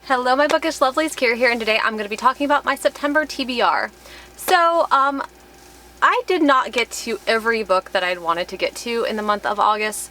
Hello my bookish lovelies, Kira here, and today I'm going to be talking about my September TBR. So, I did not get to every book that I'd wanted to get to in the month of August,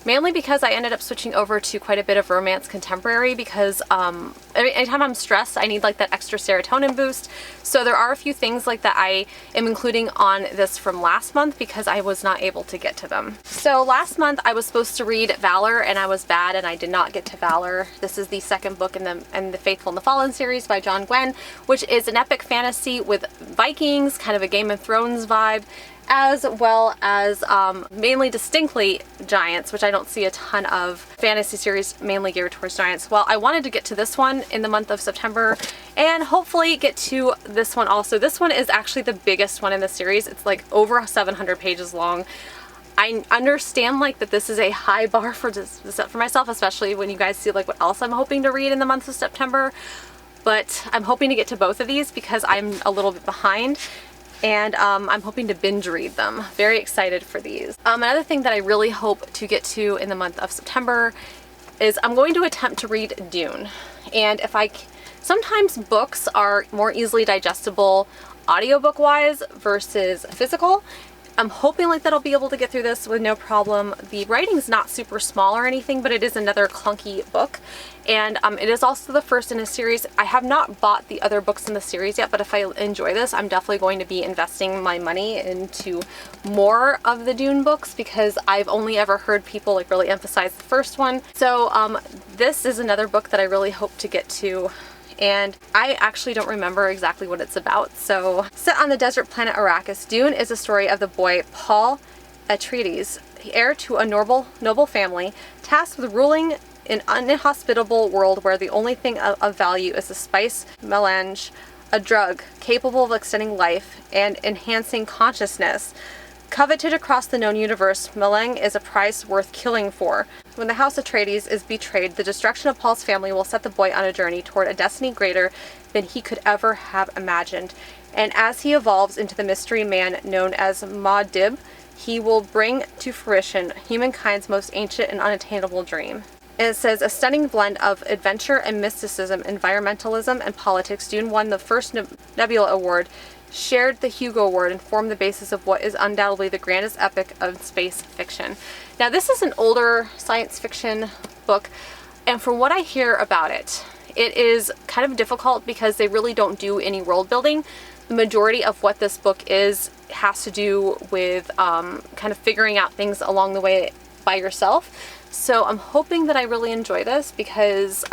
mainly because I ended up switching over to quite a bit of romance contemporary because anytime I'm stressed I need like that extra serotonin boost. So there are a few things like that I am including on this from last month because I was not able to get to them. So last month I was supposed to read Valor and I was bad and I did not get to Valor. This is the second book in the Faithful and the Fallen series by John Gwynne, which is an epic fantasy with Vikings, kind of a Game of Thrones vibe, as well as mainly distinctly giants, which I don't see a ton of fantasy series mainly geared towards giants. Well, I wanted to get to this one in the month of September and hopefully get to this one also. This one is actually the biggest one in the series. It's like over 700 pages long. I understand like that this is a high bar for myself, especially when you guys see like what else I'm hoping to read in the month of September, but I'm hoping to get to both of these because I'm a little bit behind. And I'm hoping to binge read them. Very excited for these. Another thing that I really hope to get to in the month of September is I'm going to attempt to read Dune. And sometimes books are more easily digestible audiobook wise versus physical. I'm hoping like that I'll be able to get through this with no problem. The writing's not super small or anything, but it is another clunky book. And it is also the first in a series. I have not bought the other books in the series yet, but if I enjoy this, I'm definitely going to be investing my money into more of the Dune books because I've only ever heard people like really emphasize the first one. So this is another book that I really hope to get to. And I actually don't remember exactly what it's about. So, set on the desert planet Arrakis, Dune is a story of the boy Paul Atreides, heir to a noble family, tasked with ruling an inhospitable world where the only thing of value is the spice melange, a drug capable of extending life and enhancing consciousness. Coveted across the known universe, melange is a prize worth killing for. When the House Atreides is betrayed, the destruction of Paul's family will set the boy on a journey toward a destiny greater than he could ever have imagined. And as he evolves into the mystery man known as Muad'Dib, he will bring to fruition humankind's most ancient and unattainable dream. And it says, a stunning blend of adventure and mysticism, environmentalism, and politics, Dune won the first Nebula Award, shared the Hugo Award, and formed the basis of what is undoubtedly the grandest epic of space fiction. Now this is an older science fiction book, and from what I hear about it, it is kind of difficult because they really don't do any world building. The majority of what this book has to do with kind of figuring out things along the way by yourself. So I'm hoping that I really enjoy this because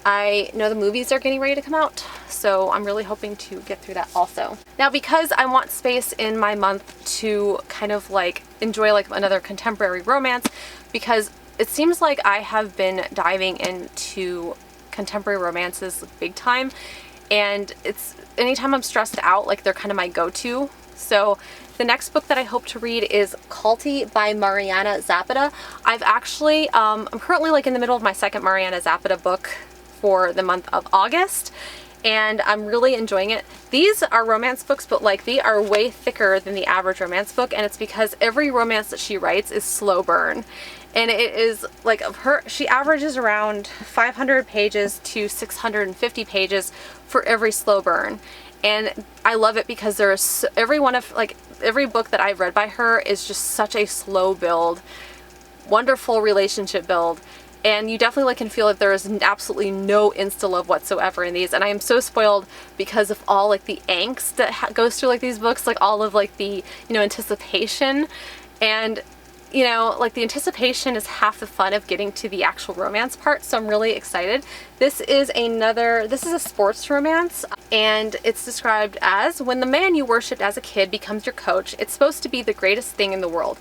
I know the movies are getting ready to come out, so I'm really hoping to get through that also. Now because I want space in my month to kind of like enjoy like another contemporary romance, because it seems like I have been diving into contemporary romances big time, and it's anytime I'm stressed out, like they're kind of my go-to. So the next book that I hope to read is Culty by Mariana Zapata. I'm currently like in the middle of my second Mariana Zapata book for the month of August, and I'm really enjoying it. These are romance books, but like they are way thicker than the average romance book, and it's because every romance that she writes is slow burn. And it is like she averages around 500 pages to 650 pages for every slow burn. And I love it because every book that I've read by her is just such a slow build, wonderful relationship build. And you definitely can feel that there is absolutely no insta-love whatsoever in these. And I am so spoiled because of all like the angst that goes through like these books, like all of like the, anticipation. And, like the anticipation is half the fun of getting to the actual romance part. So I'm really excited. This is a sports romance, and it's described as, when the man you worshipped as a kid becomes your coach, it's supposed to be the greatest thing in the world.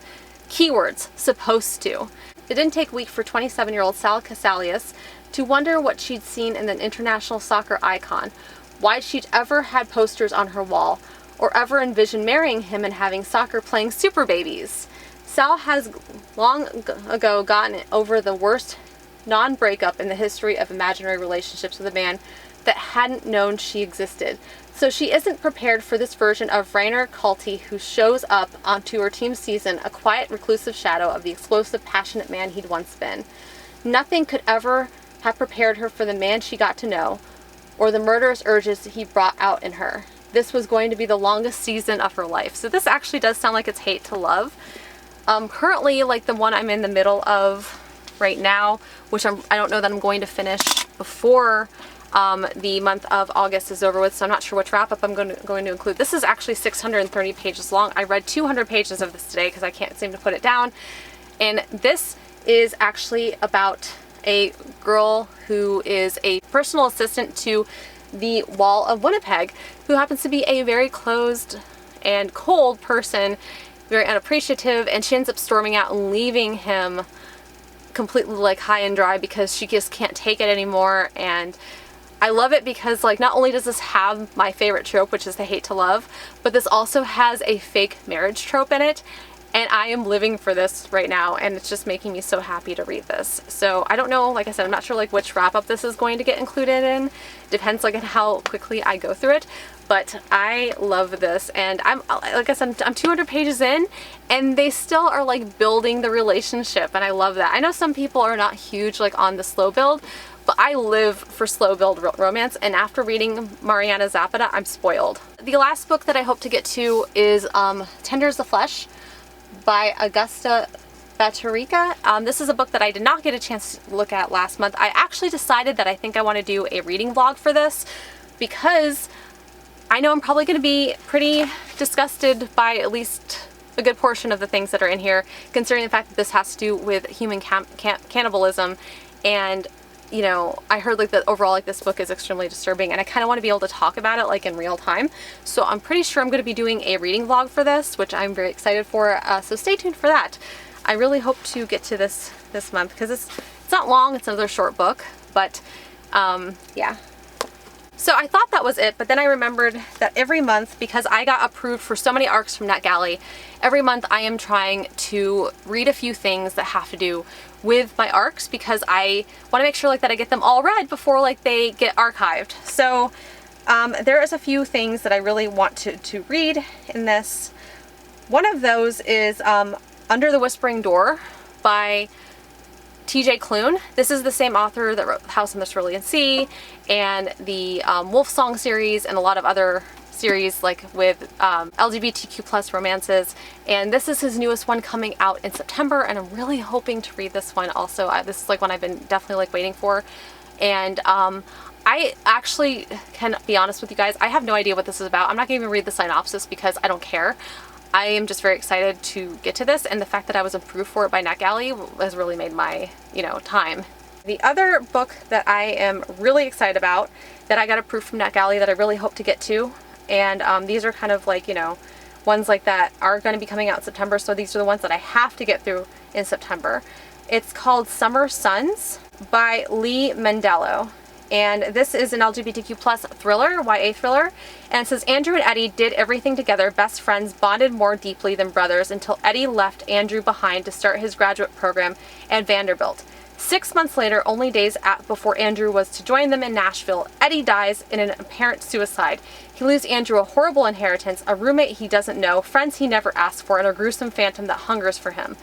Keywords, supposed to. It didn't take a week for 27-year-old Sal Casalius to wonder what she'd seen in an international soccer icon, why she'd ever had posters on her wall, or ever envisioned marrying him and having soccer playing super babies. Sal has long ago gotten over the worst non-breakup in the history of imaginary relationships with a man that hadn't known she existed. So she isn't prepared for this version of Rainer Culty, who shows up onto her team's season, a quiet, reclusive shadow of the explosive, passionate man he'd once been. Nothing could ever have prepared her for the man she got to know, or the murderous urges he brought out in her. This was going to be the longest season of her life. So this actually does sound like it's hate to love. Currently, like the one I'm in the middle of right now, which I don't know that I'm going to finish before the month of August is over with, so I'm not sure which wrap-up I'm going to include. This is actually 630 pages long. I read 200 pages of this today because I can't seem to put it down. And this is actually about a girl who is a personal assistant to the Wall of Winnipeg, who happens to be a very closed and cold person, very unappreciative, and she ends up storming out and leaving him completely like high and dry because she just can't take it anymore. And I love it because like not only does this have my favorite trope, which is the hate to love, but this also has a fake marriage trope in it. And I am living for this right now, and it's just making me so happy to read this. So I don't know, like I said, I'm not sure like which wrap up this is going to get included in. Depends like on how quickly I go through it. But I love this, and I'm like I said, I'm 200 pages in, and they still are like building the relationship, and I love that. I know some people are not huge like on the slow build, but I live for slow build romance, and after reading Mariana Zapata, I'm spoiled. The last book that I hope to get to is Tender as the Flesh by Augusta Baterica. This is a book that I did not get a chance to look at last month. I actually decided that I think I want to do a reading vlog for this because I know I'm probably going to be pretty disgusted by at least a good portion of the things that are in here, considering the fact that this has to do with human cannibalism. And you know, I heard like that overall like this book is extremely disturbing, and I kind of want to be able to talk about it like in real time. So I'm pretty sure I'm going to be doing a reading vlog for this, which I'm very excited for. So stay tuned for that. I really hope to get to this month because it's not long. It's another short book, but yeah. So I thought that was it, but then I remembered that every month, because I got approved for so many ARCs from NetGalley, every month I am trying to read a few things that have to do with my ARCs because I want to make sure like that I get them all read before like they get archived. So there is a few things that I really want to read in this. One of those is Under the Whispering Door by TJ Klune. This is the same author that wrote House on the Cerulean Sea and the Wolf Song series and a lot of other series like with LGBTQ plus romances, and this is his newest one coming out in September, and I'm really hoping to read this one also. This is like one I've been definitely like waiting for, and I actually can be honest with you guys, I have no idea what this is about. I'm not gonna even read the synopsis because I don't care. I am just very excited to get to this, and the fact that I was approved for it by NetGalley has really made my, you know, time. The other book that I am really excited about that I got approved from NetGalley that I really hope to get to, and these are kind of like, you know, ones like that are going to be coming out in September, so these are the ones that I have to get through in September. It's called Summer Suns by Lee Mendello. And this is an LGBTQ plus thriller, YA thriller, and it says Andrew and Eddie did everything together, best friends, bonded more deeply than brothers until Eddie left Andrew behind to start his graduate program at Vanderbilt. 6 months later, only days before Andrew was to join them in Nashville, Eddie dies in an apparent suicide. He leaves Andrew a horrible inheritance, a roommate he doesn't know, friends he never asked for, and a gruesome phantom that hungers for him.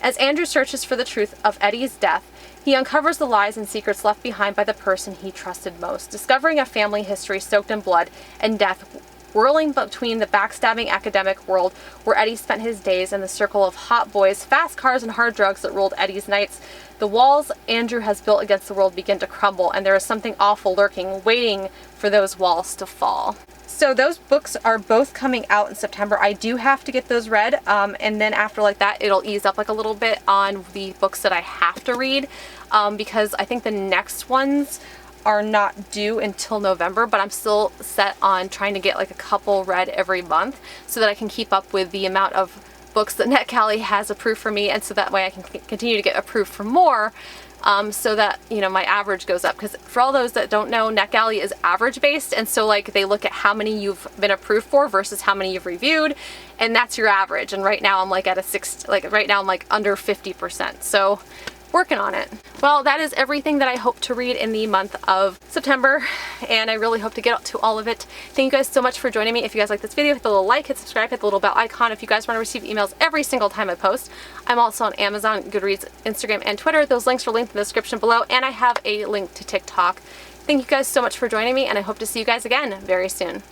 As Andrew searches for the truth of Eddie's death, he uncovers the lies and secrets left behind by the person he trusted most, discovering a family history soaked in blood and death, whirling between the backstabbing academic world where Eddie spent his days and the circle of hot boys, fast cars, and hard drugs that ruled Eddie's nights. The walls Andrew has built against the world begin to crumble, and there is something awful lurking, waiting for those walls to fall. So those books are both coming out in September. I do have to get those read, and then after like that, it'll ease up like a little bit on the books that I have to read, because I think the next ones are not due until November, but I'm still set on trying to get like a couple read every month so that I can keep up with the amount of books that NetGalley has approved for me, and so that way I can continue to get approved for more, so that, you know, my average goes up. Because for all those that don't know, NetGalley is average based, and so like they look at how many you've been approved for versus how many you've reviewed, and that's your average. And right now I'm like at a right now I'm like under 50%. So working on it. Well, that is everything that I hope to read in the month of September. and I really hope to get to all of it. Thank you guys so much for joining me. If you guys like this video, hit the little like, hit subscribe, hit the little bell icon if you guys want to receive emails every single time I post. I'm also on Amazon, Goodreads, Instagram, and Twitter. Those links are linked in the description below, and I have a link to TikTok. Thank you guys so much for joining me, and I hope to see you guys again very soon.